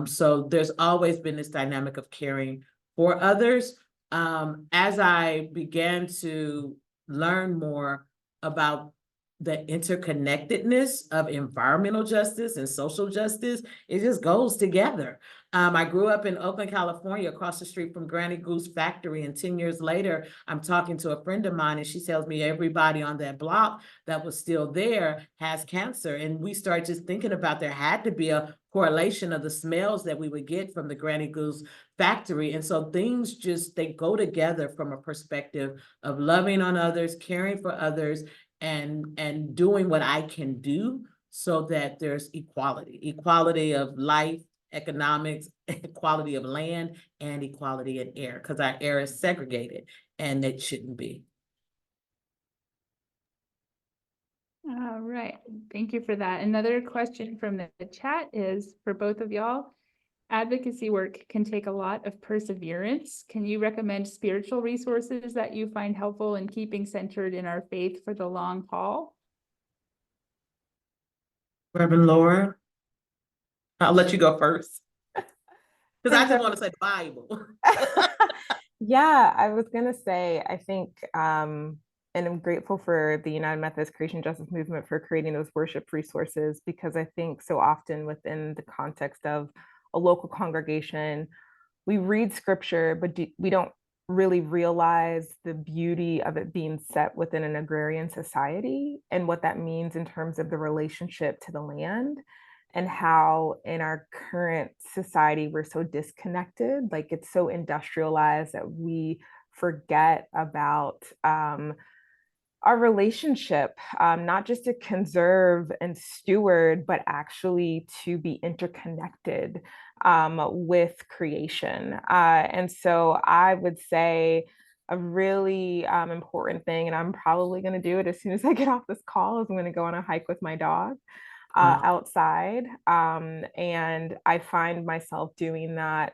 So there's always been this dynamic of caring for others. As I began to learn more about the interconnectedness of environmental justice and social justice, it just goes together. I grew up in Oakland, California, across the street from Granny Goose Factory. And 10 years later, I'm talking to a friend of mine, and she tells me everybody on that block that was still there has cancer. And we started just thinking about there had to be a correlation of the smells that we would get from the Granny Goose Factory. And so things just, they go together from a perspective of loving on others, caring for others, and doing what I can do so that there's equality of life, economics, equality of land, and equality in air, because our air is segregated and it shouldn't be. All right, thank you for that. Another question from the chat is for both of y'all. Advocacy work can take a lot of perseverance. Can you recommend spiritual resources that you find helpful in keeping centered in our faith for the long haul? Reverend Laura, I'll let you go first. Because I just want to say the Bible. Yeah, I was gonna say, I think, and I'm grateful for the United Methodist Creation Justice Movement for creating those worship resources, because I think so often within the context of a local congregation, we read scripture, but we don't really realize the beauty of it being set within an agrarian society and what that means in terms of the relationship to the land, and how in our current society we're so disconnected, like it's so industrialized that we forget about our relationship, not just to conserve and steward, but actually to be interconnected with creation. And so I would say a really important thing, and I'm probably going to do it as soon as I get off this call, is I'm going to go on a hike with my dog outside. And I find myself doing that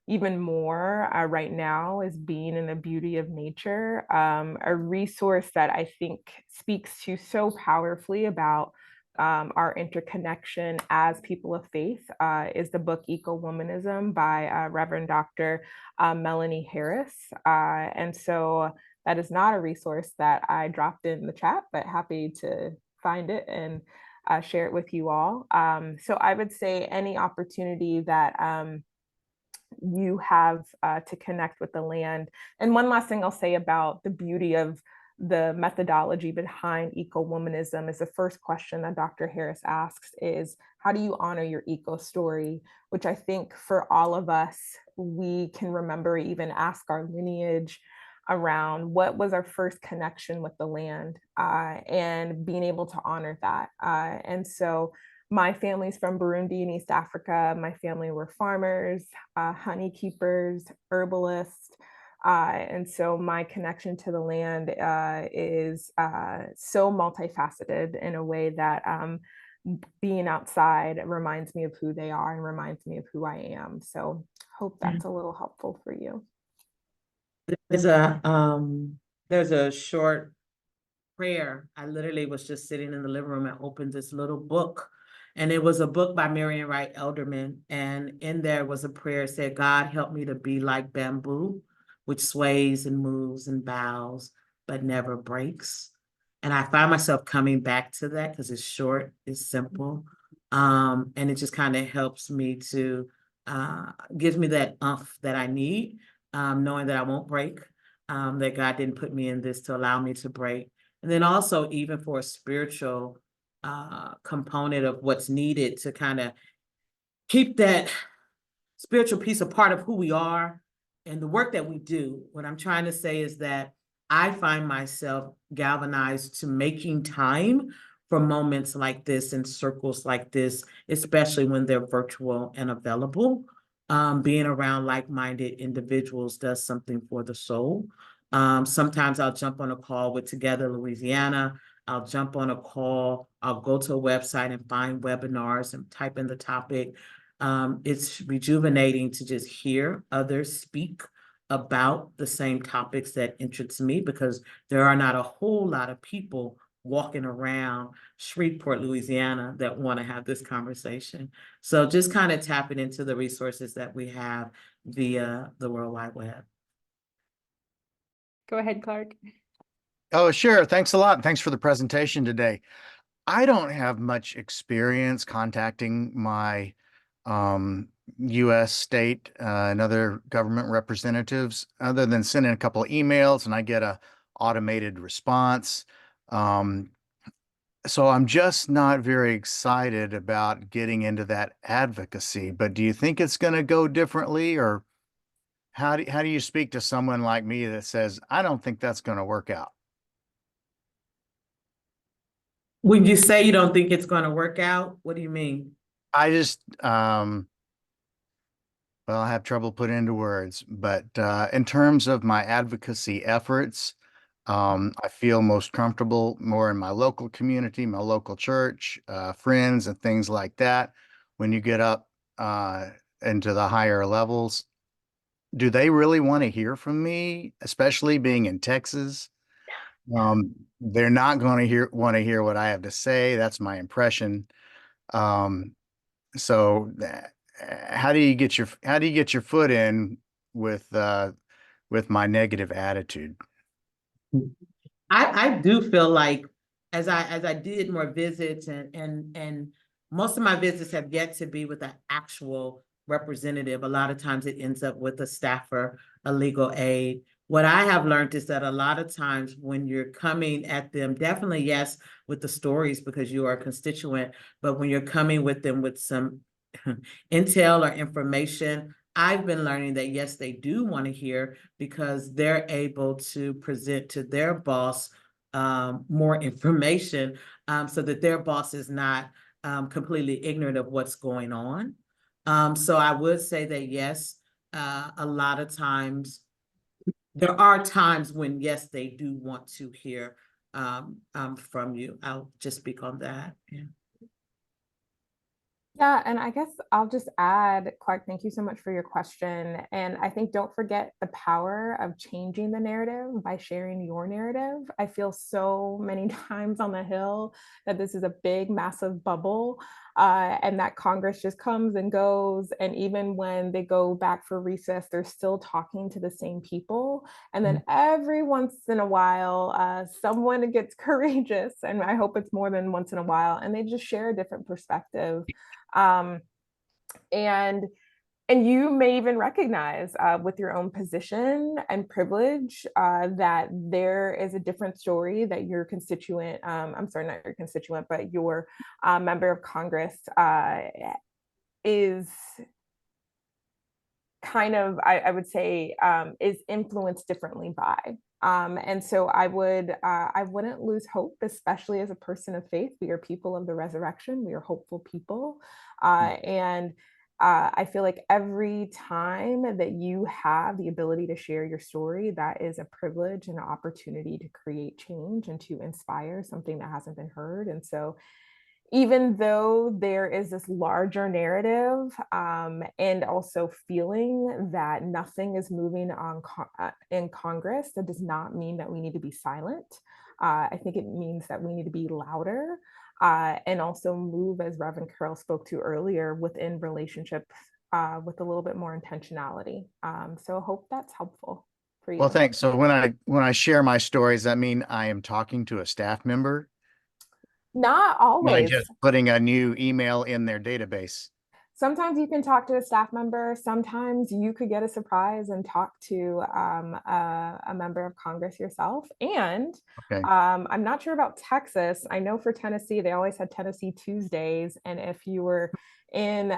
even more right now, is being in the beauty of nature. A resource that I think speaks to so powerfully about our interconnection as people of faith is the book Eco-Womanism by Reverend Dr. Melanie Harris. And so that is not a resource that I dropped in the chat, but happy to find it and share it with you all. So I would say any opportunity that you have to connect with the land. And one last thing I'll say about the beauty of the methodology behind eco-womanism is the first question that Dr. Harris asks is, how do you honor your eco story? Which I think for all of us, we can remember, even ask our lineage around what was our first connection with the land, and being able to honor that. And so my family's from Burundi in East Africa. My family were farmers, honey keepers, herbalists. And so my connection to the land is so multifaceted in a way that being outside reminds me of who they are and reminds me of who I am. So hope that's a little helpful for you. There's a short prayer. I literally was just sitting in the living room and opened this little book. And it was a book by Marian Wright Elderman. And in there was a prayer that said, God, help me to be like bamboo, which sways and moves and bows, but never breaks. And I find myself coming back to that because it's short, it's simple. And it just kind of helps me to, gives me that oomph that I need, knowing that I won't break, that God didn't put me in this to allow me to break. And then also even for a spiritual component of what's needed to kind of keep that spiritual piece a part of who we are and the work that we do. What I'm trying to say is that I find myself galvanized to making time for moments like this and circles like this, especially when they're virtual and available. Being around like-minded individuals does something for the soul. Sometimes I'll jump on a call with Together Louisiana. I'll jump on a call. I'll go to a website and find webinars and type in the topic. It's rejuvenating to just hear others speak about the same topics that interest me, because there are not a whole lot of people walking around Shreveport, Louisiana that want to have this conversation. So just kind of tapping into the resources that we have via the World Wide Web. Go ahead, Clark. Oh, sure. Thanks a lot. Thanks for the presentation today. I don't have much experience contacting my U.S. state and other government representatives, other than sending a couple of emails and I get a automated response. So I'm just not very excited about getting into that advocacy. But do you think it's going to go differently, or how do you speak to someone like me that says, I don't think that's going to work out? When you say you don't think it's going to work out, what do you mean? I just, well, I have trouble putting into words, but in terms of my advocacy efforts, I feel most comfortable more in my local community, my local church, friends, and things like that. When you get up into the higher levels, do they really want to hear from me, especially being in Texas? They're not going to want to hear what I have to say. That's my impression. Um, so how do you get your foot in with my negative attitude? I do feel like as I did more visits and most of my visits have yet to be with an actual representative. A lot of times it ends up with a staffer, a legal aid. What I have learned is that a lot of times when you're coming at them, definitely yes, with the stories because you are a constituent, but when you're coming with them with some intel or information, I've been learning that yes, they do want to hear because they're able to present to their boss more information so that their boss is not completely ignorant of what's going on. So I would say that yes, a lot of times there are times when yes, they do want to hear from you. I'll just speak on that. Yeah. Yeah, and I guess I'll just add, Clark, thank you so much for your question. And I think don't forget the power of changing the narrative by sharing your narrative. I feel so many times on the Hill that this is a big, massive bubble, and that Congress just comes and goes. And even when they go back for recess, they're still talking to the same people. And then every once in a while, someone gets courageous, and I hope it's more than once in a while, and they just share a different perspective. Um, and you may even recognize with your own position and privilege that there is a different story that your constituent, I'm sorry, not your constituent, but your member of Congress is kind of, I would say, is influenced differently by. And so I wouldn't lose hope, especially as a person of faith. We are people of the resurrection. We are hopeful people. And I feel like every time that you have the ability to share your story, that is a privilege and an opportunity to create change and to inspire something that hasn't been heard. And so even though there is this larger narrative and also feeling that nothing is moving on in Congress, that does not mean that we need to be silent. I think it means that we need to be louder and also move, as Reverend Carroll spoke to earlier, within relationships with a little bit more intentionality. So I hope that's helpful for you. Well, thanks. So when I share my stories, that mean I am talking to a staff member? Not Am I always. just putting a new email in their database? Sometimes you can talk to a staff member. Sometimes you could get a surprise and talk to a member of Congress yourself. And Okay. I'm not sure about Texas. I know for Tennessee, they always had Tennessee Tuesdays. And if you were in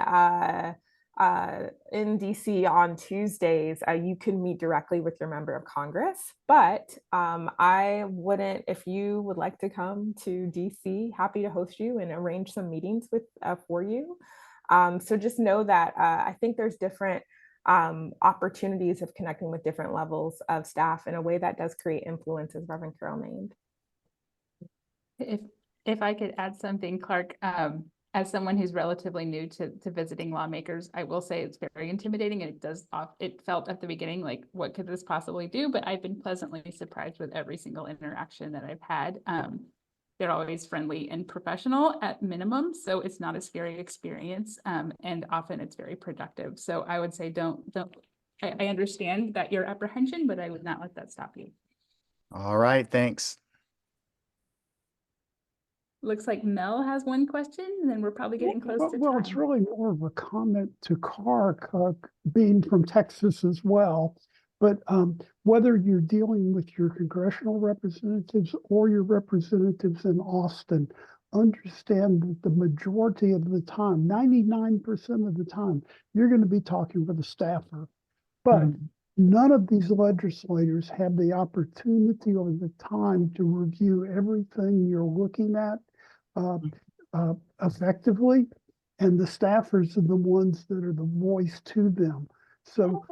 DC on Tuesdays, you can meet directly with your member of Congress. But I wouldn't, if you would like to come to DC, happy to host you and arrange some meetings with for you. So just know that I think there's different opportunities of connecting with different levels of staff in a way that does create influence, as Reverend Carroll named. If I could add something, Clark, as someone who's relatively new to visiting lawmakers, I will say it's very intimidating, and it felt at the beginning like, what could this possibly do? But I've been pleasantly surprised with every single interaction that I've had. They're always friendly and professional at minimum, so it's not a scary experience, and often it's very productive. So I would say I understand that your apprehension, but I would not let that stop you. All right, thanks. Looks like Mel has one question, and then we're probably getting close to time. Well, it's really more of a comment to Clark, being from Texas as well. But whether you're dealing with your congressional representatives or your representatives in Austin, understand that the majority of the time, 99% of the time, you're going to be talking with a staffer. But none of these legislators have the opportunity or the time to review everything you're looking at. effectively, and the staffers are the ones that are the voice to them. So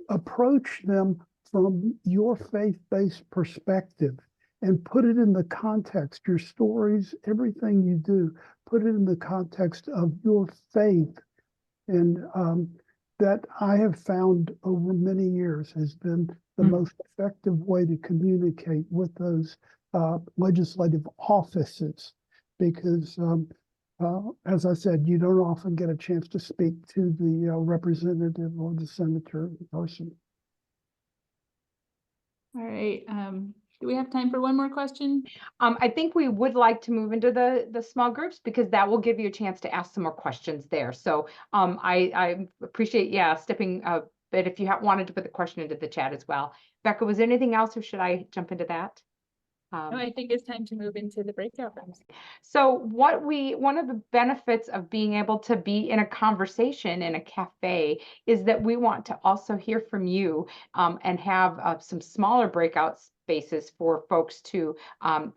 approach them from your faith-based perspective and put it in the context, your stories, everything you do, put it in the context of your faith. And that I have found over many years has been the most effective way to communicate with those legislative offices, because as I said, you don't often get a chance to speak to the representative or the senator in person. All right. Do we have time for one more question? I think we would like to move into the small groups, because that will give you a chance to ask some more questions there. So I appreciate, stepping but if you wanted to put the question into the chat as well. Becca, was there anything else, or should I jump into that? No, I think it's time to move into the breakout rooms. So one of the benefits of being able to be in a conversation in a cafe is that we want to also hear from you and have some smaller breakout spaces for folks to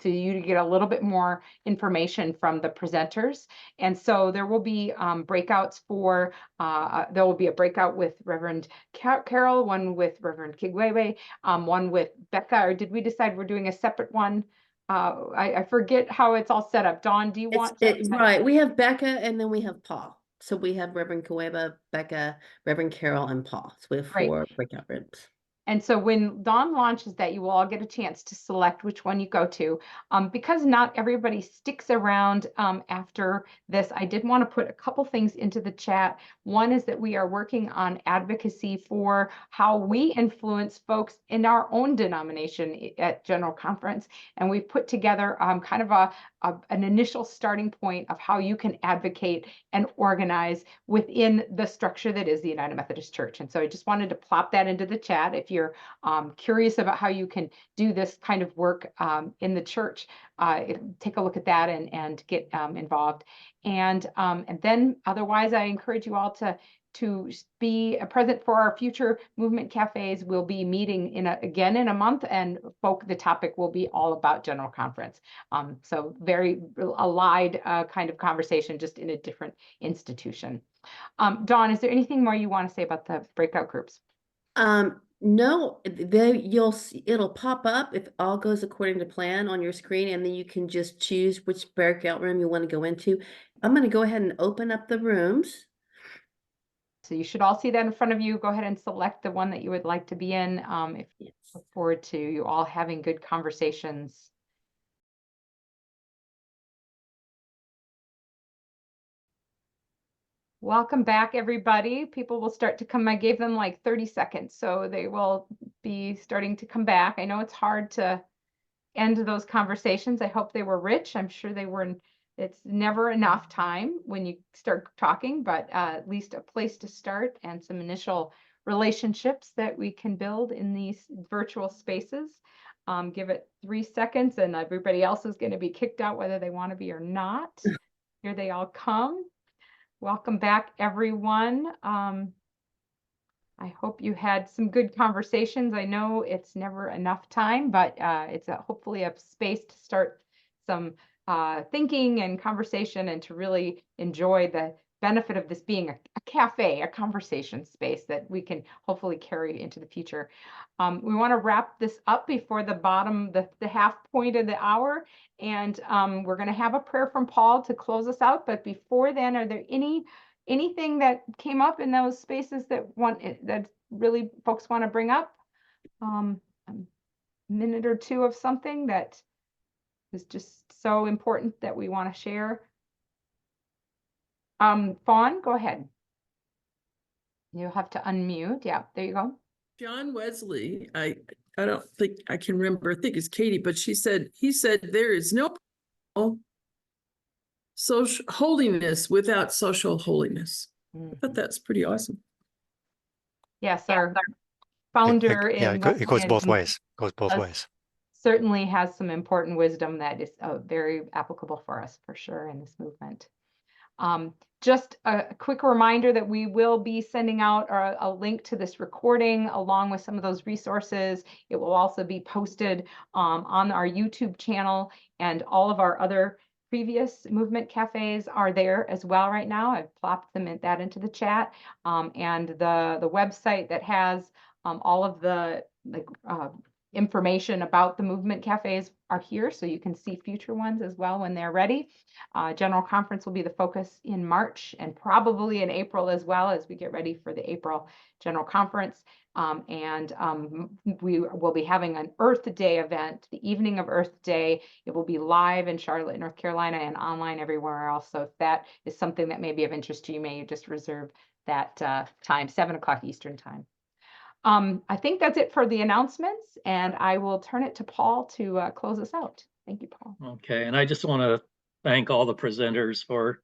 get a little bit more information from the presenters. And so there will be breakouts for, there will be a breakout with Reverend Carol, one with Reverend Kigwewe, one with Becca, or did we decide we're doing a separate one? I forget how it's all set up. Dawn, do you want to? Right. We have Becca and then we have Paul. So we have Reverend Kueba, Becca, Reverend Carol, and Paul. So we have Right. 4 breakout rooms. And so when Dawn launches that, you will all get a chance to select which one you go to. Because not everybody sticks around after this, I did want to put a couple things into the chat. One is that we are working on advocacy for how we influence folks in our own denomination at General Conference. And we've put together kind of an initial starting point of how you can advocate and organize within the structure that is the United Methodist Church. And so I just wanted to plop that into the chat. If you're curious about how you can do this kind of work in the church, take a look at that and get involved. And then otherwise, I encourage you all to be present for our future movement cafes. We'll be meeting again in a month, and the topic will be all about General Conference. So very allied kind of conversation, just in a different institution. Dawn, is there anything more you want to say about the breakout groups? No, you'll see it'll pop up if all goes according to plan on your screen, and then you can just choose which breakout room you want to go into. I'm going to go ahead and open up the rooms. So you should all see that in front of you. Go ahead and select the one that you would like to be in. If you look forward to you all having good conversations. Welcome back, everybody. People will start to come. I gave them like 30 seconds, so they will be starting to come back. I know it's hard to end those conversations. I hope they were rich. I'm sure they were. It's never enough time when you start talking, but at least a place to start and some initial relationships that we can build in these virtual spaces. Give it 3 seconds and everybody else is going to be kicked out whether they want to be or not. Here they all come. Welcome back, everyone. I hope you had some good conversations. I know it's never enough time, but it's hopefully a space to start some thinking and conversation, and to really enjoy the benefit of this being a cafe, a conversation space that we can hopefully carry into the future. We want to wrap this up before the half point of the hour, and we're going to have a prayer from Paul to close us out. But before then, are there anything that came up in those spaces that really folks want to bring up? A minute or two of something that is just so important that we want to share. Fawn, go ahead. You'll have to unmute. Yeah, there you go. John Wesley, I don't think I can remember, I think it's Katie, but he said there is no social holiness without social holiness. I thought that's pretty awesome. Yes, our founder it goes both ways. Certainly has some important wisdom that is very applicable for us, for sure, in this movement. Just a quick reminder that we will be sending out a link to this recording along with some of those resources. It will also be posted on our YouTube channel and all of our other previous movement cafes are there as well right now. I've plopped that into the chat. And the website that has all of the information about the movement cafes are here, so you can see future ones as well when they're ready. General conference will be the focus in March and probably in April as well, as we get ready for the April general conference. We will be having an Earth Day event, the evening of Earth Day. It will be live in Charlotte, North Carolina, and online everywhere else. So if that is something that may be of interest to you, may you just reserve that time, 7 o'clock Eastern time. I think that's it for the announcements, and I will turn it to Paul to close us out. Thank you, Paul. Okay, and I just want to thank all the presenters for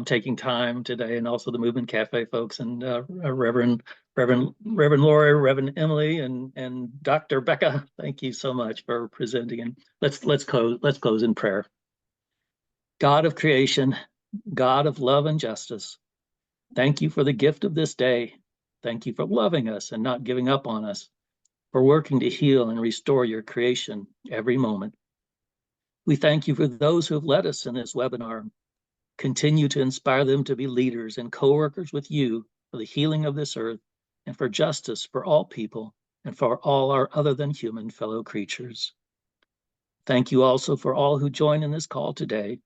taking time today, and also the Movement Cafe folks, and Reverend Laura, Reverend Emily, and Dr. Becca. Thank you so much for presenting. And let's close in prayer. God of creation, God of love and justice, thank you for the gift of this day. Thank you for loving us and not giving up on us, for working to heal and restore your creation every moment. We thank you for those who have led us in this webinar. Continue to inspire them to be leaders and co-workers with you for the healing of this earth and for justice for all people and for all our other than human fellow creatures. Thank you also for all who join in this call today.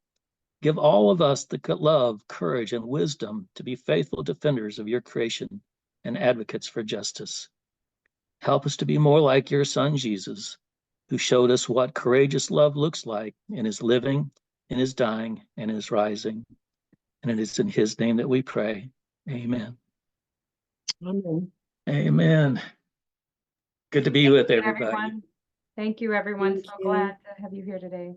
Give all of us the love, courage, and wisdom to be faithful defenders of your creation and advocates for justice. Help us to be more like your son, Jesus, who showed us what courageous love looks like in his living, in his dying, and his rising. And it is in his name that we pray. Amen. Amen. Amen. Good to be with everybody. Everyone. Thank you, everyone. Thank So you. glad to have you here today.